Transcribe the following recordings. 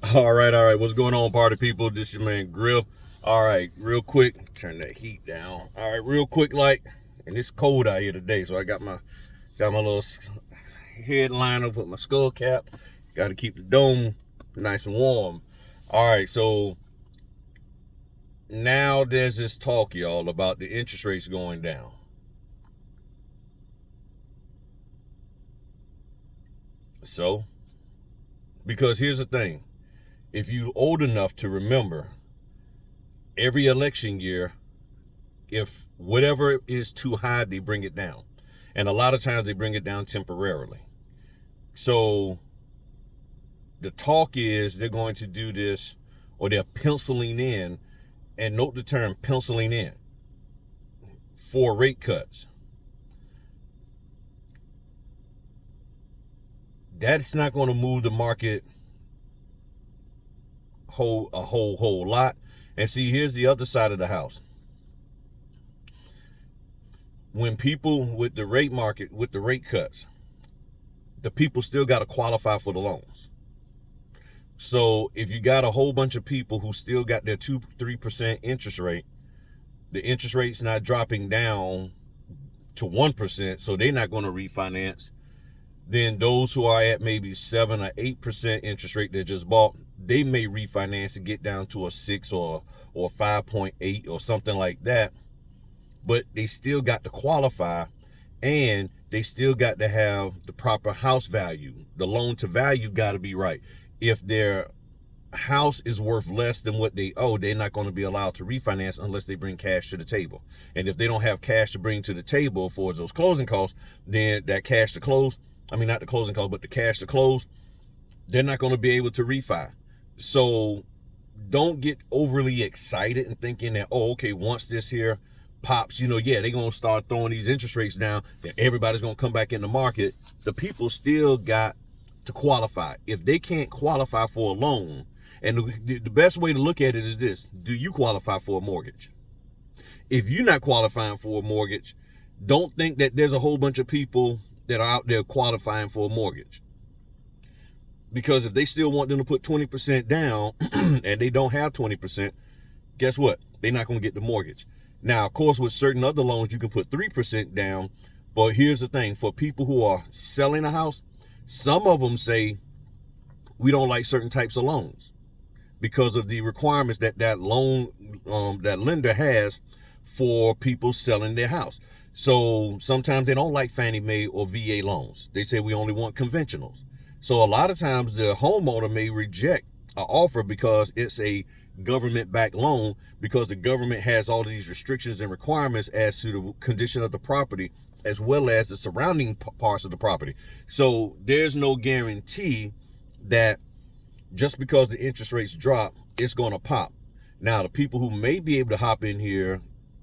All right. What's going on, party people? This your man Grill. All right, real quick, turn that heat down. All right, real quick, and it's cold out here today, so I got my little headliner with my skull cap. Got to keep the dome nice and warm. All right, so now there's this talk, y'all, about the interest rates going down. So, because here's the thing, if you old enough to remember, every election year, if whatever is too high, they bring it down. And a lot of times they bring it down temporarily. So the talk is they're going to do this, or they're penciling in, and note the term penciling in, for rate cuts. That's not going to move the market a whole lot. And see, here's the other side of the house. When people with the rate cuts, the people still got to qualify for the loans. So if you got a whole bunch of people who still got their 2-3% interest rate, the interest rate's not dropping down to 1%, so they're not going to refinance. Then those who are at maybe 7 or 8% interest rate that just bought, they may refinance and get down to a 6 or 5.8 or something like that. But they still got to qualify, and they still got to have the proper house value. The loan to value got to be right. If their house is worth less than what they owe, they're not going to be allowed to refinance unless they bring cash to the table. And if they don't have cash to bring to the table for those closing costs, then that cash to close, not the closing cost, but the cash to close, they're not going to be able to refi. So don't get overly excited and thinking that, oh, okay, once this here pops, they're going to start throwing these interest rates down, then everybody's going to come back in the market. The people still got to qualify. If they can't qualify for a loan, and the best way to look at it is this: do you qualify for a mortgage? If you're not qualifying for a mortgage, don't think that there's a whole bunch of people that are out there qualifying for a mortgage. Because if they still want them to put 20% down and they don't have 20%, guess what? They're not going to get the mortgage. Now, of course, with certain other loans, you can put 3% down. But here's the thing: for people who are selling a house, some of them say, we don't like certain types of loans because of the requirements that loan, that lender has for people selling their house. So sometimes they don't like Fannie Mae or VA loans. They say we only want conventionals. So a lot of times the homeowner may reject an offer because it's a government-backed loan, because the government has all of these restrictions and requirements as to the condition of the property, as well as the surrounding parts of the property. So there's no guarantee that just because the interest rates drop, it's going to pop. Now, the people who may be able to hop in here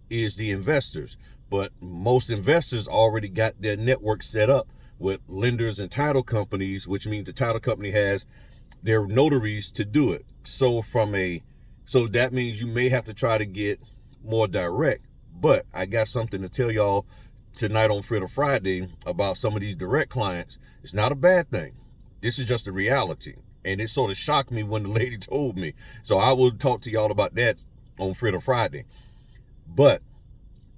is the investors, but most investors already got their network set up with lenders and title companies, which means the title company has their notaries to do it. So that means you may have to try to get more direct. But I got something to tell y'all tonight on Fritter Friday about some of these direct clients. It's not a bad thing. This is just a reality. And it sort of shocked me when the lady told me. So I will talk to y'all about that on Fritter Friday. But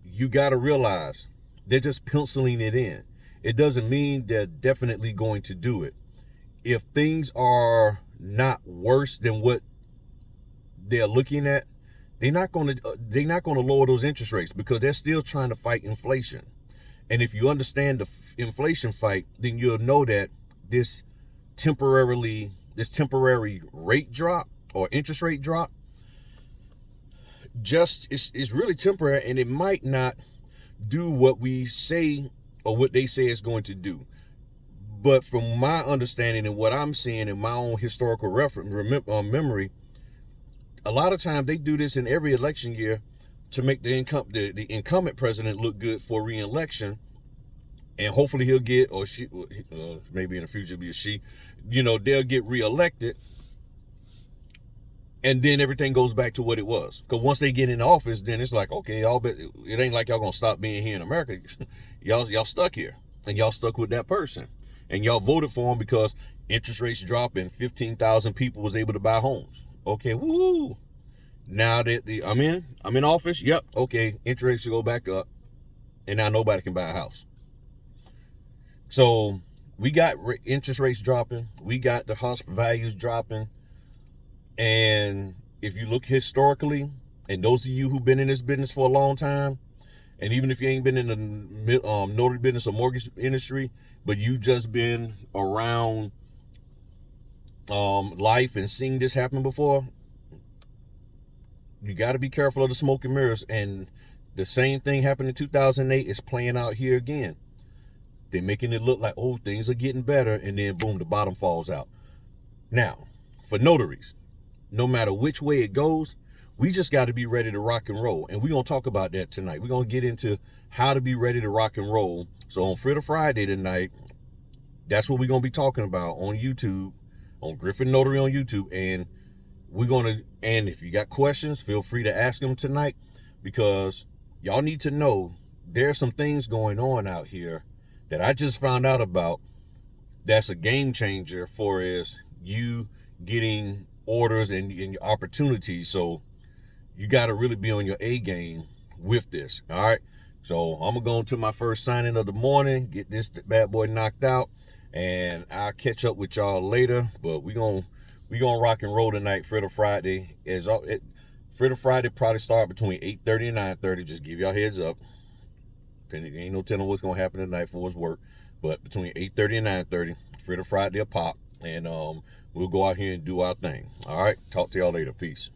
you got to realize they're just penciling it in. It doesn't mean they're definitely going to do it. If things are not worse than what they're looking at, they're not going to lower those interest rates, because they're still trying to fight inflation. And if you understand the inflation fight, then you'll know that this temporary rate drop or interest rate drop just is really temporary, and it might not do what we say or what they say it's going to do. But from my understanding and what I'm seeing in my own historical memory, a lot of times they do this in every election year to make the incumbent president look good for re-election, and hopefully he'll get, or she, maybe in the future be a she, they'll get re-elected, and then everything goes back to what it was. Because once they get in office, then it's like, okay, it ain't like y'all gonna stop being here in America. y'all stuck here, and y'all stuck with that person, and y'all voted for him because Interest rates dropping, 15,000 people was able to buy homes. Okay, woo. Now that I'm in office. Yep. Okay, interest rates should go back up, and now nobody can buy a house. So we got interest rates dropping. We got the house values dropping. And if you look historically, and those of you who've been in this business for a long time, and even if you ain't been in the notary business or mortgage industry, but you just been around life and seeing this happen before, you got to be careful of the smoke and mirrors. And the same thing happened in 2008 is playing out here again. They're making it look like, oh, things are getting better, and then boom, the bottom falls out. Now, for notaries, no matter which way it goes, we just got to be ready to rock and roll. And we're going to talk about that tonight. We're going to get into how to be ready to rock and roll. So on Fritter Friday tonight, that's what we're going to be talking about on YouTube, on Griffin Notary on YouTube. And we're going to, and if you got questions, feel free to ask them tonight, because y'all need to know there's some things going on out here that I just found out about that's a game changer for is you getting orders and your opportunities. So you got to really be on your A game with this. All right. So I'm going to go into my first signing of the morning, get this bad boy knocked out, and I'll catch up with y'all later. But we're going to rock and roll tonight. Fritter Friday Fritter Friday probably start between 8:30 and 9:30. Just give y'all heads up. Ain't no telling what's going to happen tonight for his work. But between 8:30 and 9:30, Fritter Friday will pop. And we'll go out here and do our thing. All right. Talk to y'all later. Peace.